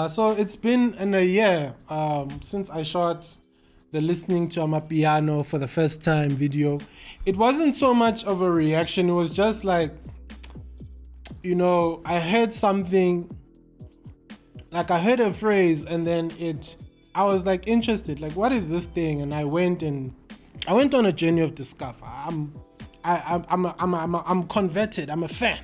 So it's been in a year since I shot the listening to Amapiano for the first time video. It wasn't so much of a reaction, it was just like, you know, I heard something, like I heard a phrase and then I was like interested, like what is this thing? And I went on a journey of discovery. I'm converted, I'm a fan.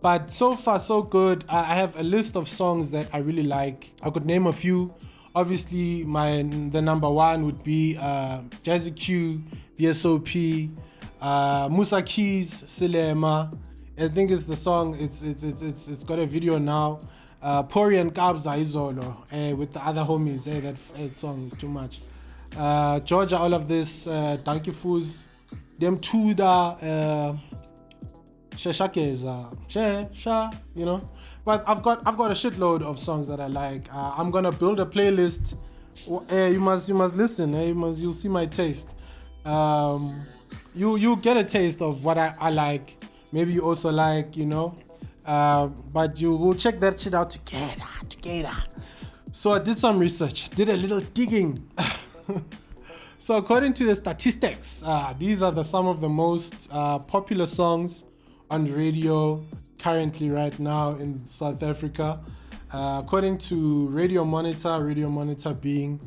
But so far so good. I have a list of songs that I really like. I could name a few. Obviously the number one would be Jazzy Q, VSOP, Musa Keys, Silema. I think it's the song, it's got a video now. Pori and Kabza Izolo with the other homies. That song is too much. Jorja, all of this, Dankiefuze, them Tuda, you know. But I've got a shitload of songs that I like. I'm gonna build a playlist. You must listen. You'll see my taste. You get a taste of what I like. Maybe you also like, you know. But you will check that shit out together. So I did some research, did a little digging. So according to the statistics, these are some of the most popular songs on radio currently right now in South Africa. According to Radio Monitor being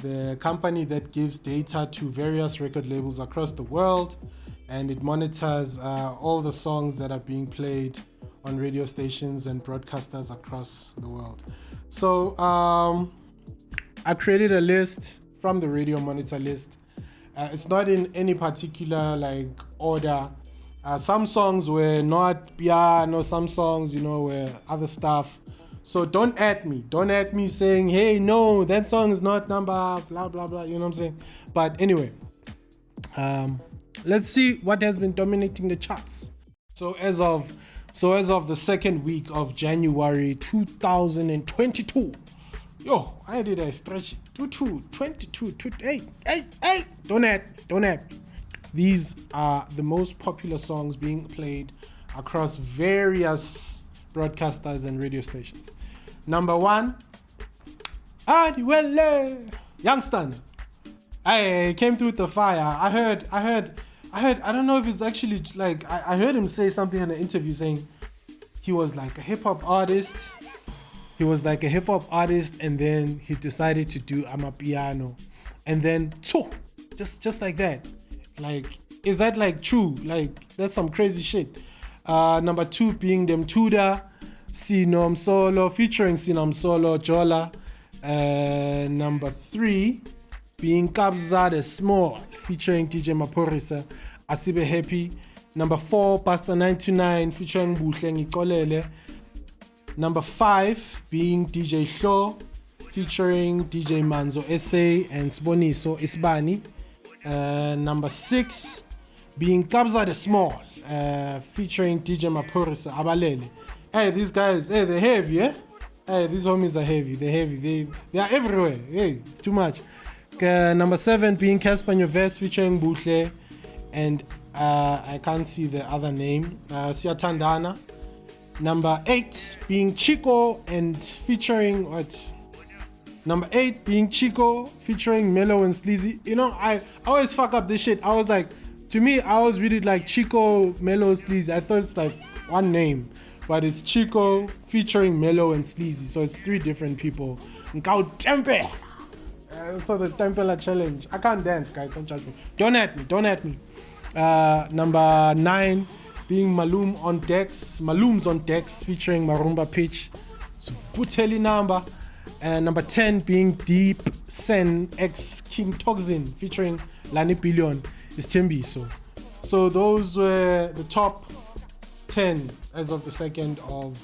the company that gives data to various record labels across the world, and it monitors all the songs that are being played on radio stations and broadcasters across the world. So I created a list from the Radio Monitor list. It's not in any particular like order. Some songs were not piano, some songs, you know, were other stuff. So don't at me saying, hey, no, that song is not number, blah, blah, blah, you know what I'm saying? But anyway, let's see what has been dominating the charts. So as of the second week of January 2022, I did a stretch, 22, hey, don't at me. These are the most popular songs being played across various broadcasters and radio stations. Number one, Adiwele, Youngster. I came through with the fire. I heard, I don't know if it's actually like, I heard him say something in an interview saying he was like a hip hop artist. And then he decided to do Amapiano. And then, just like that. Like, is that like true? Like, that's some crazy shit. Number two being them Tuda, Sinom Solo, featuring Sinom Solo, Jola. Number three being Kabza the Small, featuring DJ Maporisa, Asibe Happy. Number four, Pastor 929, featuring Buhle Ngikolele. Number five being DJ Sho, featuring DJ Manzo SA and Sboniso Isbani. Number six being Kabza the Small, featuring DJ Maporisa Abalele. Hey, these guys, hey, they're heavy, eh? Hey, these homies are heavy. They're heavy. They are everywhere. Hey, it's too much. Number seven being Casper Nyovest, featuring Buhle, and I can't see the other name. Siatandana. Number eight being Chico and featuring what? Number 8 being Chico featuring Mellow and Sleazy. You know, I always fuck up this shit. I was like, to me, I always read it like Chico, Mellow, Sleazy. I thought it's like one name, but it's Chico featuring Mellow and Sleazy. So it's 3 different people. Nkau Tempe. So the Tempela challenge. I can't dance, guys. Don't judge me. Don't at me. Number 9 being Malum's on Decks featuring Marumba Pitch. It's Futeli number. And number 10 being Deep Sen X King Toxin featuring Lani Billion is Tembiso. So those were the top 10 as of the 2nd of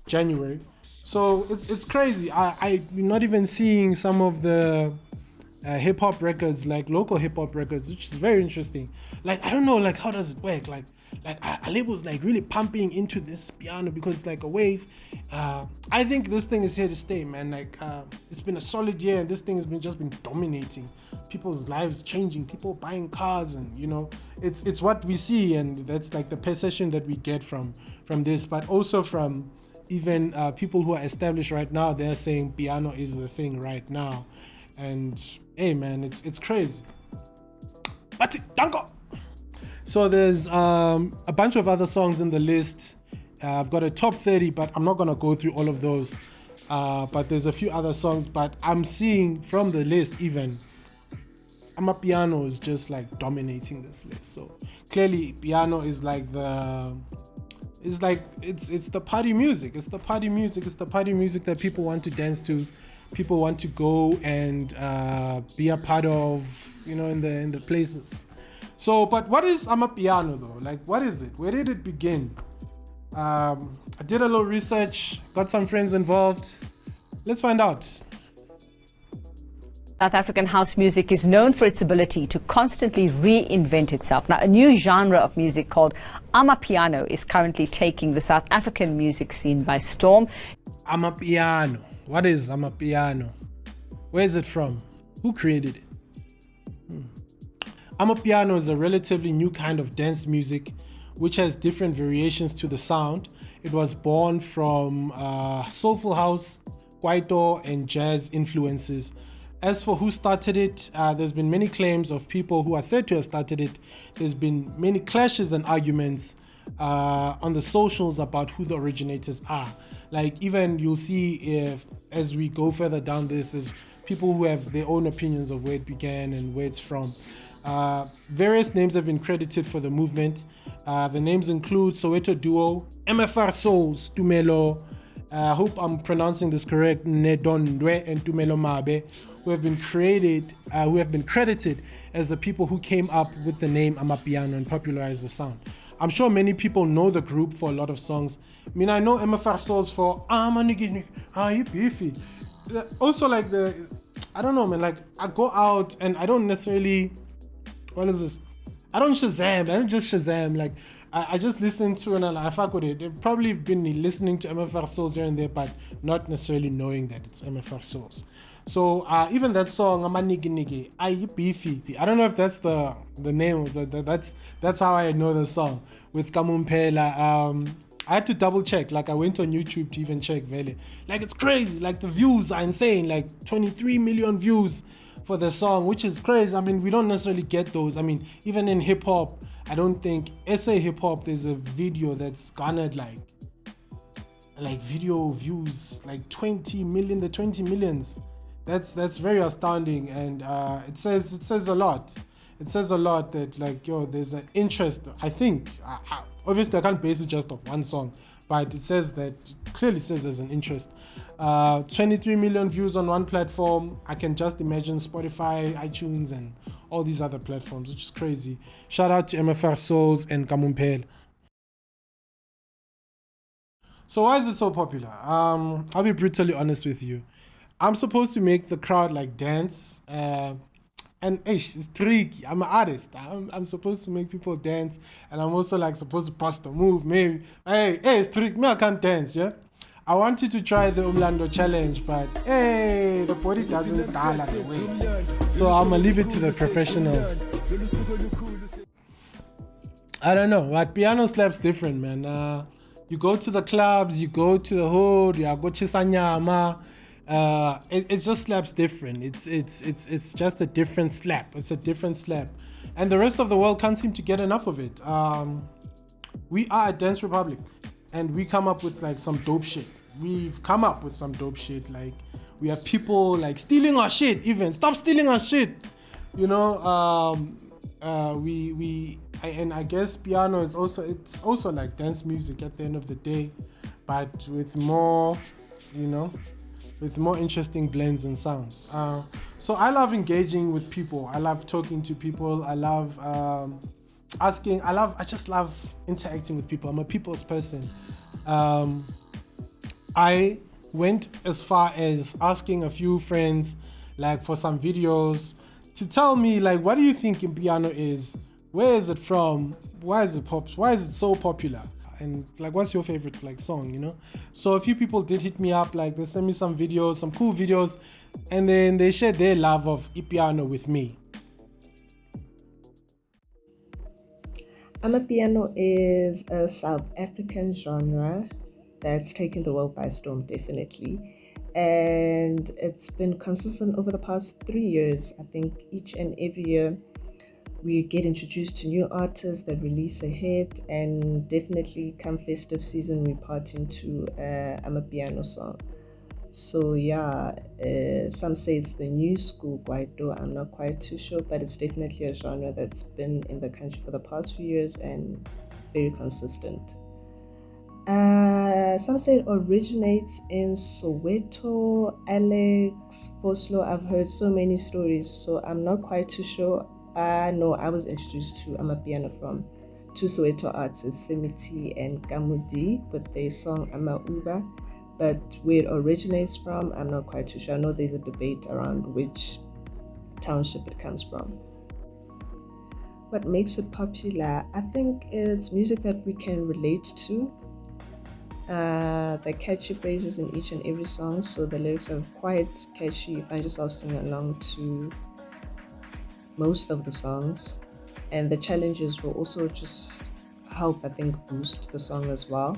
January. So it's crazy. I'm not even seeing some of the hip hop records, like local hip hop records, which is very interesting. Like, I don't know, like, how does it work? Like are labels like really pumping into this piano because it's like a wave? I think this thing is here to stay, man. Like, it's been a solid year, and this thing has been just been dominating people's lives, changing, people buying cars, and you know, it's what we see, and that's like the perception that we get from this, but also from even people who are established right now. They're saying piano is the thing right now. And hey, man, it's crazy. But danko. So there's a bunch of other songs in the list. I've got a top 30, but I'm not gonna go through all of those. But there's a few other songs. But I'm seeing from the list even Amapiano is just like dominating this list. So clearly, piano is like it's the party music. It's the party music. It's the party music that people want to dance to. People want to go and be a part of, you know, in the places. So, but what is Amapiano though? Like, what is it? Where did it begin? I did a little research, got some friends involved. Let's find out. South African house music is known for its ability to constantly reinvent itself. Now, a new genre of music called Amapiano is currently taking the South African music scene by storm. Amapiano. What is Amapiano? Where is it from? Who created it? Amapiano is a relatively new kind of dance music which has different variations to the sound. It was born from soulful house, kwaito, and jazz influences. As for who started it, there's been many claims of people who are said to have started it. There's been many clashes and arguments on the socials about who the originators are. Like, even you'll see, if as we go further down this, there's people who have their own opinions of where it began and where it's from. Various names have been credited for the movement. The names include Soweto Duo, MFR Souls, Tumelo, I hope I'm pronouncing this correct, Nedondwe and Tumelo Mabe, who have been credited as the people who came up with the name Amapiano and popularized the sound. I'm sure many people know the group for a lot of songs. I mean, I know MFR Souls for Manigini, you beefy. Also, like I don't know, man, like I go out and I don't necessarily, what is this? I don't Shazam, I don't just Shazam, like I just listen to it and I fuck with it. They've probably been listening to MFR Souls here and there, but not necessarily knowing that it's MFR Souls. So even that song, Amanigi Nigi, Ayi Beefy. I don't know if that's the name of that's how I know the song with Kamumpela. I had to double check. Like, I went on YouTube to even check Vele. Like, it's crazy. Like, the views are insane. Like 23 million views for the song, which is crazy. I mean, we don't necessarily get those. I mean, even in hip hop, I don't think SA hip hop there's a video that's garnered like video views like 20 million, the 20 millions. That's very astounding, and it says a lot. It says a lot that, like, yo, there's an interest. I think obviously I can't base it just off one song, but it clearly says there's an interest. 23 million views on one platform. I can just imagine Spotify, iTunes, and all these other platforms, which is crazy. Shout out to MFR Souls and Kamumpel. So why is it so popular? I'll be brutally honest with you. I'm supposed to make the crowd like dance, and it's tricky. I'm an artist. I'm supposed to make people dance, and I'm also like supposed to bust a move. Maybe, hey, it's tricky. Me, I can't dance, yeah. I wanted to try the Umlando challenge, but hey, the body doesn't dial the way. So I'm gonna leave it to the professionals. I don't know, but piano slaps different, man. You go to the clubs, you go to the hood, you go to Sanyama. It just slaps different. It's just a different slap. It's a different slap, and the rest of the world can't seem to get enough of it. We are a dance republic, and we come up with like some dope shit. We've come up with some dope shit. Like, we have people like stealing our shit. Even stop stealing our shit. You know, and I guess piano is also like dance music at the end of the day, but with more, you know, with more interesting blends and sounds. So I love engaging with people. I love talking to people. I love asking. I just love interacting with people. I'm a people's person. I went as far as asking a few friends, like for some videos, to tell me, like, what do you think piano is? Where is it from? Why is it Why is it so popular? And like, what's your favorite like song, you know? So a few people did hit me up, like they sent me some videos, some cool videos, and then they shared their love of piano with me. Amapiano is a South African genre that's taken the world by storm, definitely. And it's been consistent over the past 3 years. I think each and every year we get introduced to new artists that release a hit, and definitely come festive season, we part into Amapiano song. So yeah, some say it's the new school Kwaito. I'm not quite too sure, but it's definitely a genre that's been in the country for the past few years and very consistent. Some say it originates in Soweto, Alex, Foslo. I've heard so many stories, so I'm not quite too sure. No, I was introduced to Amapiano from two Soweto artists, Semiti and Kamudi, with their song Amauba. But where it originates from, I'm not quite too sure. I know there's a debate around which township it comes from. What makes it popular? I think it's music that we can relate to. The catchy phrases in each and every song, so the lyrics are quite catchy. You find yourself singing along to most of the songs, and the challenges will also just help, I think, boost the song as well.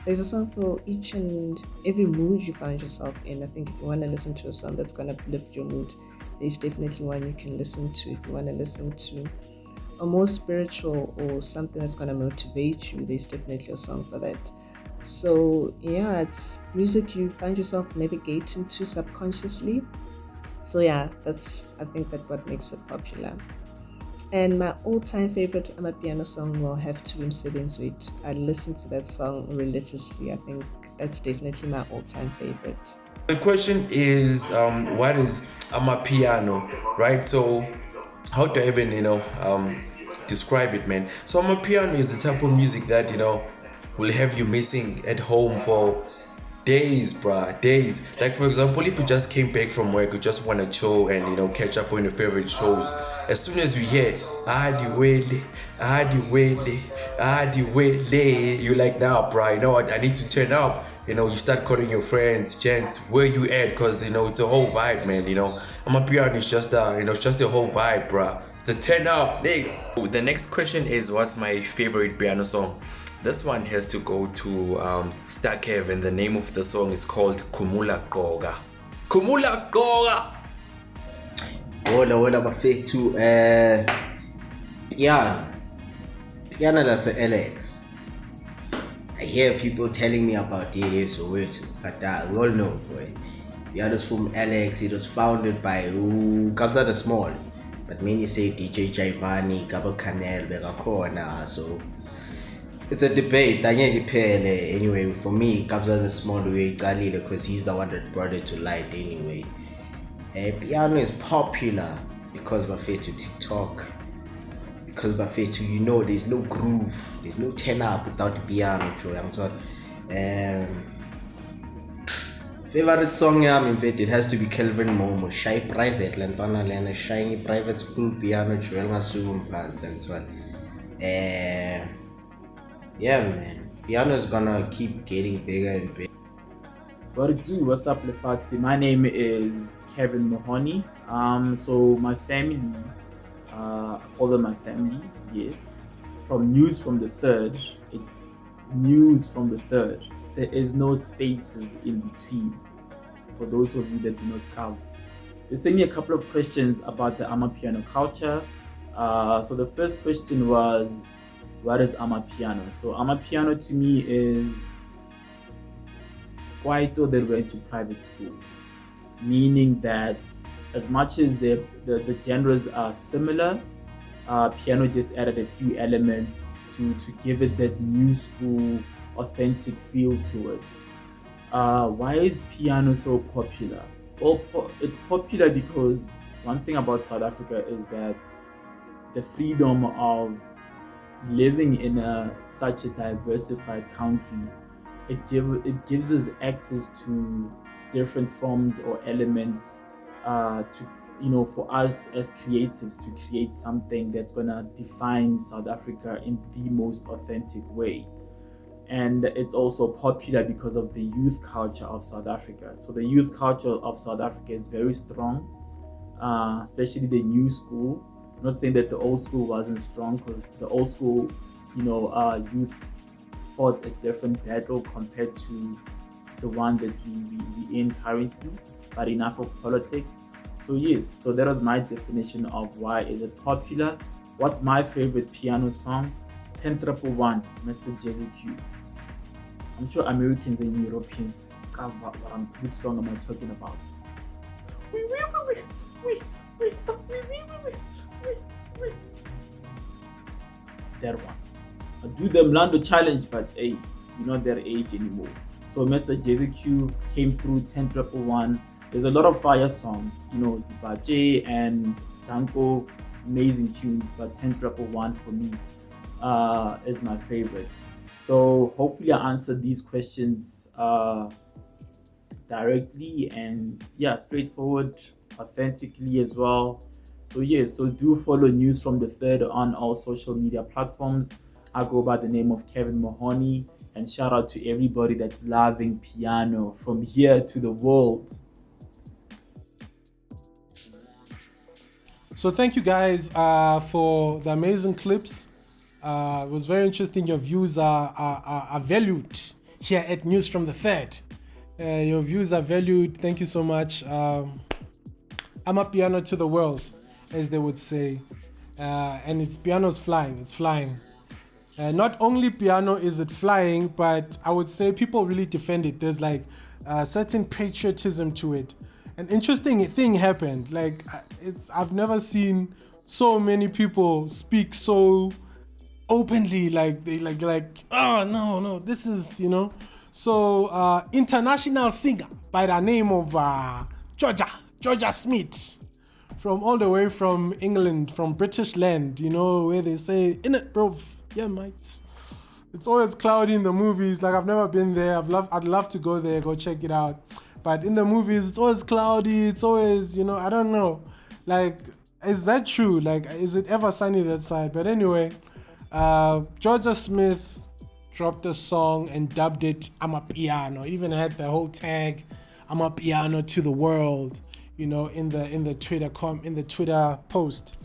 There's a song for each and every mood you find yourself in. I think if you want to listen to a song that's going to uplift your mood, there's definitely one you can listen to. If you want to listen to a more spiritual or something that's going to motivate you, there's definitely a song for that. So yeah, it's music you find yourself navigating to subconsciously. So yeah, I think that's what makes it popular. And my all-time favorite Amapiano song will have to be Msebenzwethu. I listen to that song religiously. I think that's definitely my all-time favorite. The question is, what is Amapiano, right? So how to even, describe it, man? So Amapiano is the type of music that, will have you missing at home for days, bruh, days. Like for example, if you just came back from work, you just want to chill and catch up on your favorite shows. As soon as you hear Adiwele, you're like, nah, bruh, you know what? I need to turn up. You start calling your friends, gents, where you at? Because it's a whole vibe, man. Amapiano is just it's just a whole vibe, bruh. It's a turn up, nigga. The next question is, what's my favorite piano song? This one has to go to Starkev, and the name of the song is called Khumula Gqoka. Khumula Gqoka! Hola bafethu. Yeah, piano that's a Alex. I hear people telling me about Soweto, but we all know, boy. Piano's from Alex. It was founded by Kabza the Small, but many say DJ Jaivani, Gabo Canel, Begakhona. So it's a debate. Anyway, for me, Kabza the Small way because he's the one that brought it to light anyway. Piano is popular because bafethu TikTok. Because bafethu, there's no groove, there's no turn up without the piano. Favorite song, in fact, it has to be Kelvin Momo, Shy Private, Lantana Lena, Shiny Private School Piano, yeah, man, piano is gonna keep getting bigger and bigger. What it do? What's up, Lefatsi? My name is Kevin Mahoney. So my family, I call them my family, yes. From News from the Third, it's News from the Third. There is no spaces in between. For those of you that do not tell, they sent me a couple of questions about the Amapiano culture. So the first question was, what is Amapiano? So Amapiano to me is Kwaito that went to private school, meaning that as much as the genres are similar, piano just added a few elements to give it that new school authentic feel to it. Why is piano so popular? Well, it's popular because one thing about South Africa is that the freedom of living in such a diversified country it gives us access to different forms or elements to for us as creatives to create something that's gonna define South Africa in the most authentic way. And it's also popular because of the youth culture of South Africa. So the youth culture of South Africa is very strong, especially the new school. I'm not saying that the old school wasn't strong, because the old school, youth fought a different battle compared to the one that we in currently. But enough of politics. So yes, so that was my definition of why is it popular. What's my favorite piano song? 10111, Mr. Jazzy Q. I'm sure Americans and Europeans have which song am I talking about? That one. I do the Mlando challenge, but hey, you're not their age anymore. So Mr. Jazzy Q came through 10111. There's a lot of fire songs, Dibaje and Danko, amazing tunes, but 10111 for me is my favorite. So hopefully I answered these questions directly and straightforward, authentically as well. So so do follow News from the Third on all social media platforms. I go by the name of Kevin Mahoney, and shout out to everybody that's loving piano from here to the world. So thank you guys for the amazing clips. It was very interesting. Your views are valued here at News from the Third. Your views are valued. Thank you so much. Amapiano to the world, as they would say. And it's piano's flying. It's flying. Not only piano is it flying, but I would say people really defend it. There's like a certain patriotism to it. An interesting thing happened. I've never seen so many people speak so openly, oh no, this is, So international singer by the name of Jorja Smith, from all the way from England, from British land, where they say, in it, bro, yeah, mate. It's always cloudy in the movies. I've never been there. I'd love to go there, go check it out. But in the movies, it's always cloudy. It's always, I don't know. Is that true? Is it ever sunny that side? But anyway, Jorja Smith dropped a song and dubbed it Amapiano. It even had the whole tag Amapiano to the world, in the Twitter post.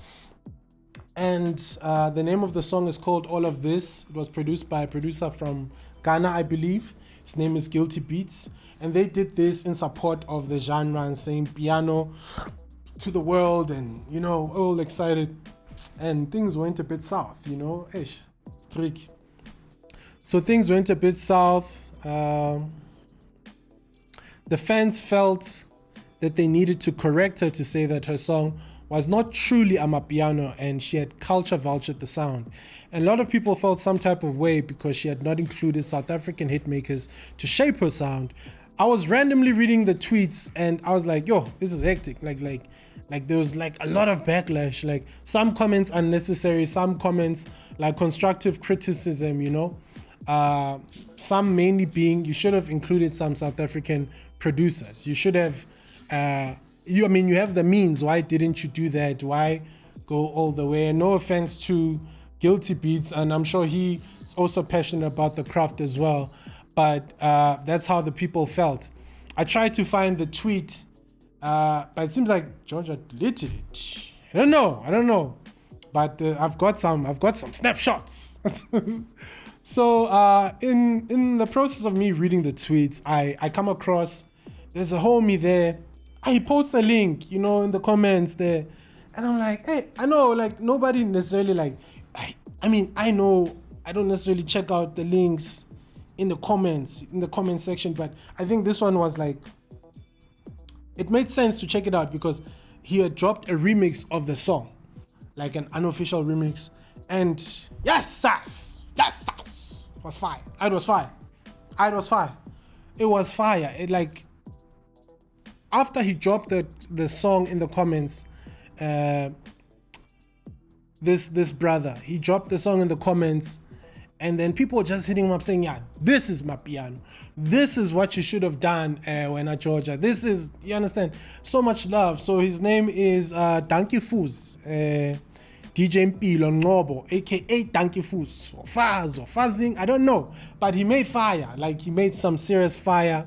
And the name of the song is called All of This. It was produced by a producer from Ghana, I believe. His name is Guilty Beats. And they did this in support of the genre and saying piano to the world and, all excited. And things went a bit south, It's tricky. So things went a bit south. The fans felt that they needed to correct her to say that her song was not truly Amapiano and she had culture vultured the sound. And a lot of people felt some type of way because she had not included South African hitmakers to shape her sound. I was randomly reading the tweets and I was like, yo, this is hectic. There was a lot of backlash, some comments unnecessary, some comments constructive criticism, some mainly being you should have included some South African producers. You should have, you have the means. Why didn't you do that? Why go all the way? And no offense to Guilty Beats, and I'm sure he is also passionate about the craft as well. But that's how the people felt. I tried to find the tweet, but it seems like Jorja deleted it. I don't know. But I've got some snapshots. So in the process of me reading the tweets, I come across, there's a homie there. He posts a link, in the comments there. And I'm like, hey, I know, nobody necessarily I know I don't necessarily check out the links in the comment section, but I think this one was it made sense to check it out because he had dropped a remix of the song, an unofficial remix, and yes, it was fire. It was fire. It after he dropped the song in the comments, this brother, he dropped the song in the comments And then people were just hitting him up saying, yeah, this is Mapiano. This is what you should have done when at Jorja. This is, you understand, so much love. So his name is Dankiefuze. DJ Mpilo Ngobo, aka Dankiefuze, or Faz, or Fuzzing, I don't know. But he made fire, like he made some serious fire.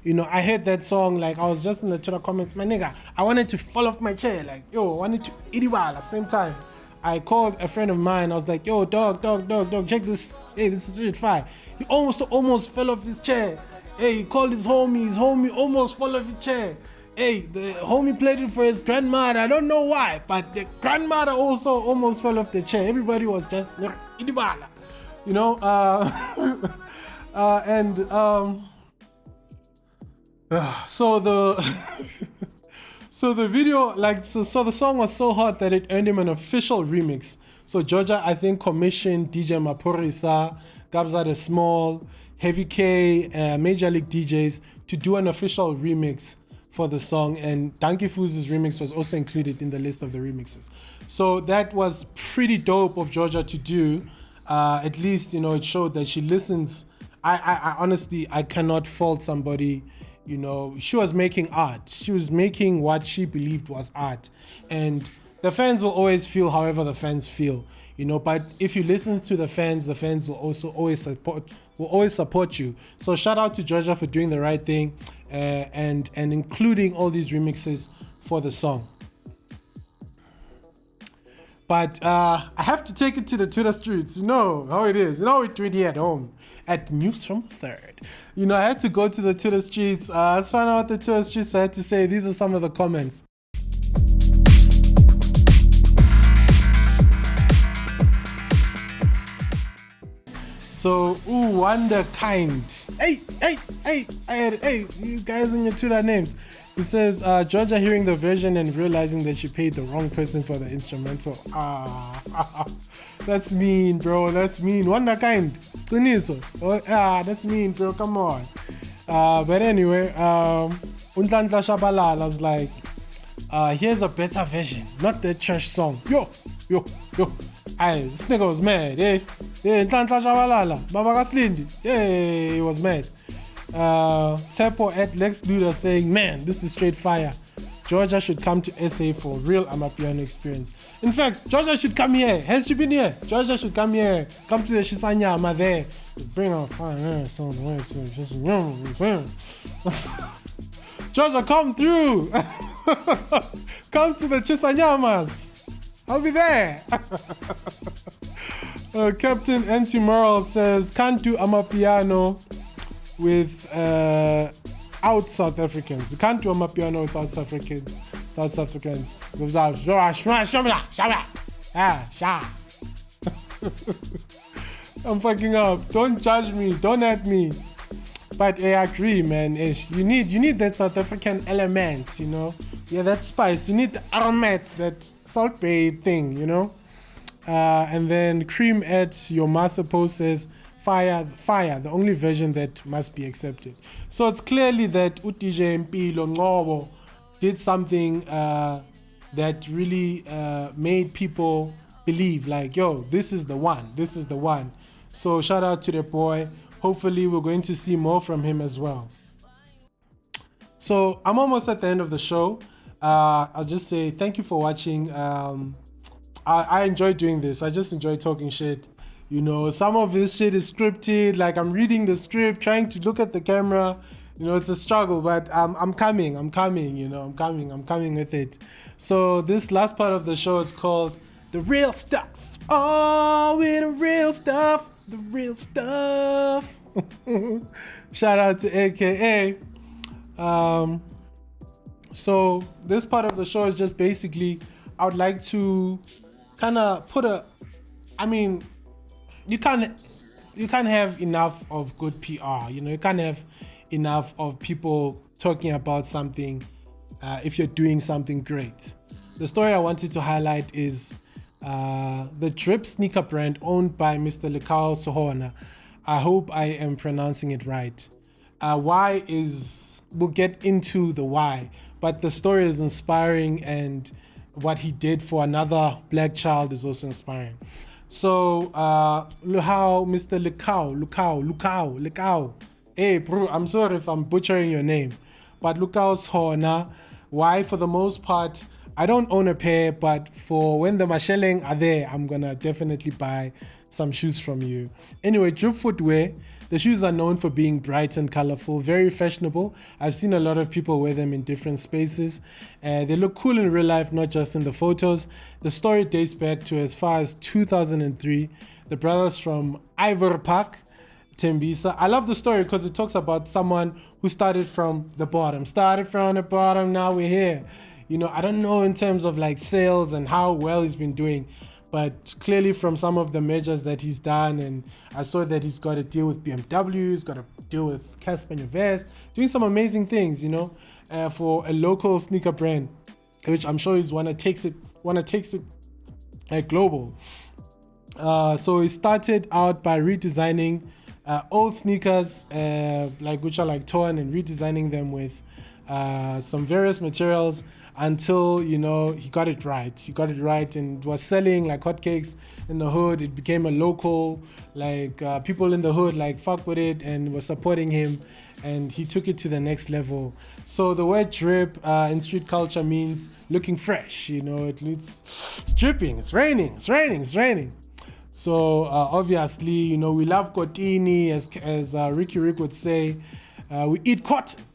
You know, I heard that song, like I was just in the Twitter comments, my nigga, I wanted to fall off my chair, like, yo, I wanted to eat it while at the same time. I called a friend of mine, I was like, yo, dog, check this, hey, this is shit fire. He almost fell off his chair. Hey, he called his homie almost fell off his chair. Hey, the homie played it for his grandmother. I don't know why, but the grandmother also almost fell off the chair. Everybody was just, you know, so the video, like, so the song was so hot that it earned him an official remix. So Jorja, I think, commissioned DJ Maphorisa, Gabza the Small, Heavy K, Major League DJs to do an official remix for the song, and Dankiefuze's remix was also included in the list of the remixes. So that was pretty dope of Jorja to do. At least, you know, it showed that she listens. I honestly, I cannot fault somebody. You know, she was making art. She was making what she believed was art. And the fans will always feel however the fans feel, you know, but if you listen to the fans will also always support you. So shout out to Jorja for doing the right thing and including all these remixes for the song. But I have to take it to the Twitter streets. You know how it is. You know we tweet here at home at News from Third. You know, I had to go to the Twitter streets. Let's find out what the Twitter streets had to say. These are some of the comments. So, Wonder Kind. Hey, you guys in your Twitter names. It says, Jorja hearing the version and realizing that she paid the wrong person for the instrumental. That's mean, bro. That's mean. Wonder Kind. That's mean, bro. Come on. But anyway, Untantla Shabalala's like, here's a better version, not the church song. Yo. Aye, this nigga was mad, eh? Yeah, Untantla Shabalala. Baba Kaslindi. Yeah, he was mad. Tepo at Lex Luda saying, man, this is straight fire. Jorja should come to SA for real Amapiano experience. In fact, Jorja should come here. Has she been here? Jorja should come here. Come to the Shisanyama there. Bring our fire sound. Jorja, come through. Come to the Chisanyamas. I'll be there. Captain Anti-Moral says, can't do Amapiano without South Africans. You can't do Amapiano without South Africans. I'm fucking up. Don't judge me. Don't at me. But I agree, man. You need that South African element, you know. Yeah, that spice. You need the aromat, that Salt Bay thing, you know. And then Cream at your master post says, fire, the only version that must be accepted. So it's clearly that DJ Mpilo Ngobo did something that really made people believe, like, yo, this is the one. So shout out to the boy. Hopefully we're going to see more from him as well. So I'm almost at the end of the show. I'll just say thank you for watching. I enjoy doing this. I just enjoy talking shit. You know, some of this shit is scripted. Like, I'm reading the script, trying to look at the camera. You know, it's a struggle, but I'm coming, you know, I'm coming with it. So this last part of the show is called The Real Stuff. Oh, we're the real stuff. Shout out to AKA. So this part of the show is just basically, I would like to kind of put you can't have enough of good PR. You know, you can't have enough of people talking about something if you're doing something great. The story I wanted to highlight is the Drip sneaker brand owned by Mr. Lekao Sohona. I hope I am pronouncing it right. We'll get into the why, but the story is inspiring and what he did for another black child is also inspiring. So how Mr. Lukao. Hey bro, I'm sorry if I'm butchering your name, but Lukao's Hona. Why? For the most part, I don't own a pair, but for when the Masheleng are there, I'm gonna definitely buy some shoes from you. Anyway, Drip Footwear, the shoes are known for being bright and colorful, very fashionable. I've seen a lot of people wear them in different spaces. They look cool in real life, not just in the photos. The story dates back to as far as 2003. The brothers from Ivory Park, Tembisa. I love the story because it talks about someone who started from the bottom. Now we're here. You know, I don't know in terms of like sales and how well he's been doing, but clearly from some of the measures that he's done, and I saw that he's got a deal with BMW, he's got a deal with Casper Vest, doing some amazing things, you know, for a local sneaker brand, which I'm sure he's wanna takes it like global. So he started out by redesigning old sneakers, which are like torn, and redesigning them with some various materials until, you know, he got it right and was selling like hotcakes in the hood. It became a local, like people in the hood like fuck with it and was supporting him, and he took it to the next level. So the word drip in street culture means looking fresh, you know. It's dripping, it's raining. So obviously, you know, we love Kotini, as Ricky Rick would say, we eat cotton.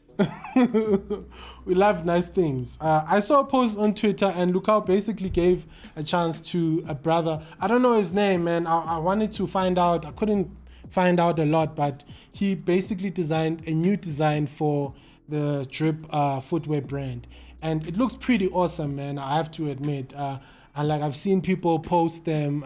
We love nice things. I saw a post on Twitter, and Lukao basically gave a chance to a brother. I don't know his name, man. I wanted to find out. I couldn't find out a lot, but he basically designed a new design for the Drip footwear brand, and it looks pretty awesome, man. I have to admit. And like I've seen people post them.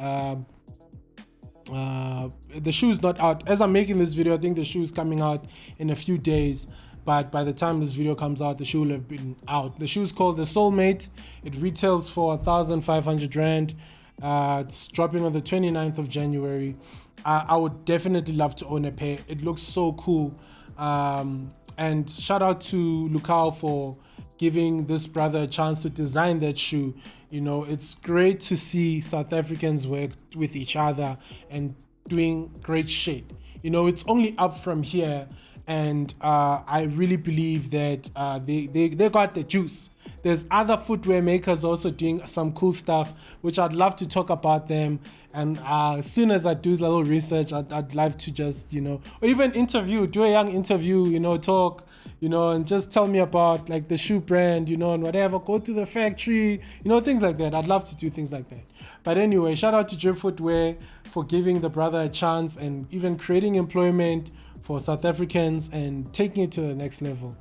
The shoe's not out as I'm making this video. I think the shoe is coming out in a few days, but by the time this video comes out, the shoe will have been out. The shoe is called the Soulmate. It retails for 1,500 rand. It's dropping on the 29th of January. I would definitely love to own a pair. It looks so cool. And shout out to Lukao for giving this brother a chance to design that shoe. You know, it's great to see South Africans work with each other and doing great shit. You know, it's only up from here, and I really believe that they got the juice. There's other footwear makers also doing some cool stuff, which I'd love to talk about them. And as soon as I do a little research, I'd love to just, you know, or even do a young interview, you know, talk, you know, and just tell me about like the shoe brand, you know, and whatever, go to the factory, you know, things like that. I'd love to do things like that. But anyway, shout out to Drip Footwear for giving the brother a chance and even creating employment for South Africans and taking it to the next level.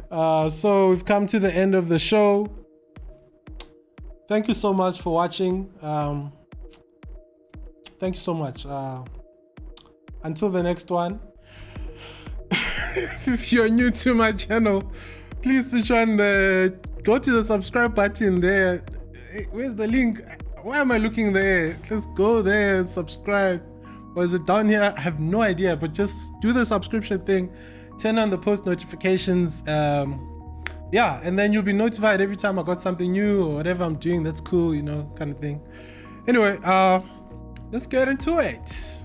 So we've come to the end of the show. Thank you so much for watching. Thank you so much. Until the next one. If you're new to my channel, please switch on go to the subscribe button there. Hey, where's the link? Why am I looking there? Just go there and subscribe. Or is it down here? I have no idea, but just do the subscription thing. Turn on the post notifications. Yeah, and then you'll be notified every time I got something new or whatever I'm doing that's cool, you know, kind of thing. Anyway, let's get into it.